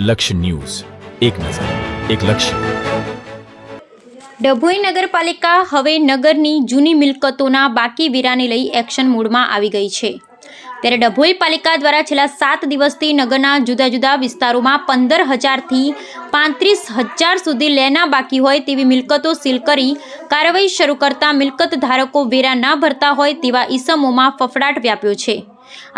લક્ષ્ય ન્યૂઝ, એક નજર, એક લક્ષ્ય. ડભોઈ નગરપાલિકા હવે નગરની જૂની મિલકતોના બાકી વેરાને લઈ એક્શન મોડમાં આવી ગઈ છે. ત્યારે ડભોઈ પાલિકા દ્વારા છેલ્લા 7 દિવસથી નગરના જુદા જુદા વિસ્તારોમાં 15,000થી 35,000 સુધી લેના બાકી હોય તેવી મિલકતો સીલ કરી કાર્યવાહી શરૂ કરતા મિલકત ધારકો વેરા ના ભરતા હોય તેવા ઈસમોમાં ફફડાટ વ્યાપ્યો છે.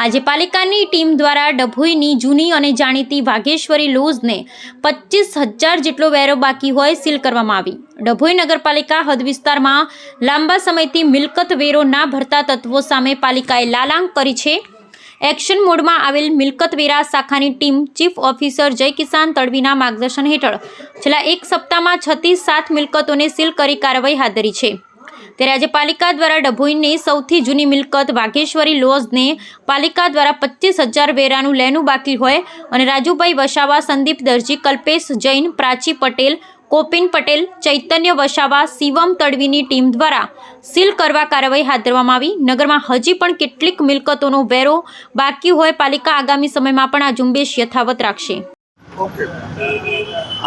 આજે પાલિકાની ટીમ દ્વારા ડભોઈની જૂની અને જાણીતી વાઘેશ્વરી લોજને 25,000 જેટલો વેરો બાકી હોય સીલ કરવામાં આવી. ડભોઈ નગરપાલિકા હદ વિસ્તારમાં લાંબા સમયથી મિલકત વેરો ના ભરતા તત્વો સામે પાલિકાએ લાલાંક કરી છે. એક્શન મોડમાં આવેલ મિલકત વેરા શાખાની ટીમ ચીફ ઓફિસર જય કિસાન તડવીના માર્ગદર્શન હેઠળ છેલ્લા એક સપ્તાહમાં 6 થી 7 મિલકતોને સીલ કરી કાર્યવાહી હાથ ધરી છે. ત્યારે આજે પાલિકા દ્વારા ડભોઈની સૌથી જૂની મિલકત વાઘેશ્વરી લોજને પાલિકા દ્વારા 25,000 વેરાનું લેનું બાકી હોય અને રાજુભાઈ વસાવા, સંદીપ દરજી, કલ્પેશ જૈન, પ્રાચી પટેલ, કોપિન પટેલ, ચૈતન્ય વસાવા, શિવમ તડવીની ટીમ દ્વારા સીલ કરવા કાર્યવાહી હાથ ધરવામાં આવી. નગરમાં હજી પણ કેટલીક મિલકતોનો વેરો બાકી હોય પાલિકા આગામી સમયમાં પણ આ ઝુંબેશ યથાવત રાખશે.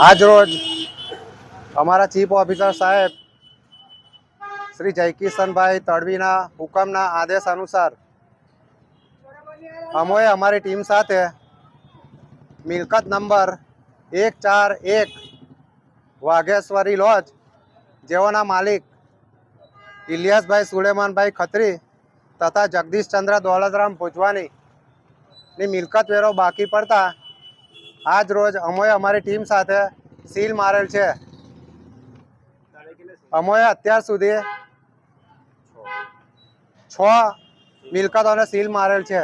આજ રોજ અમારા ચીફ ઓફિસર સાહેબ શ્રી જયકિશનભાઈ તડવીના હુકમના આદેશ અનુસાર અમોએ અમારી ટીમ સાથે મિલકત નંબર 141 વાઘેશ્વરી લોજ જેઓના માલિક ઇલિયાસભાઈ સુલેમાનભાઈ ખત્રી તથા જગદીશચંદ્ર દોલતરામ ભુજવાનીની મિલકત વેરો બાકી પડતા આજ રોજ અમોએ અમારી ટીમ સાથે સીલ મારેલ છે. અમોએ અત્યાર સુધી 6 મિલકતોને સીલ મારેલ છે.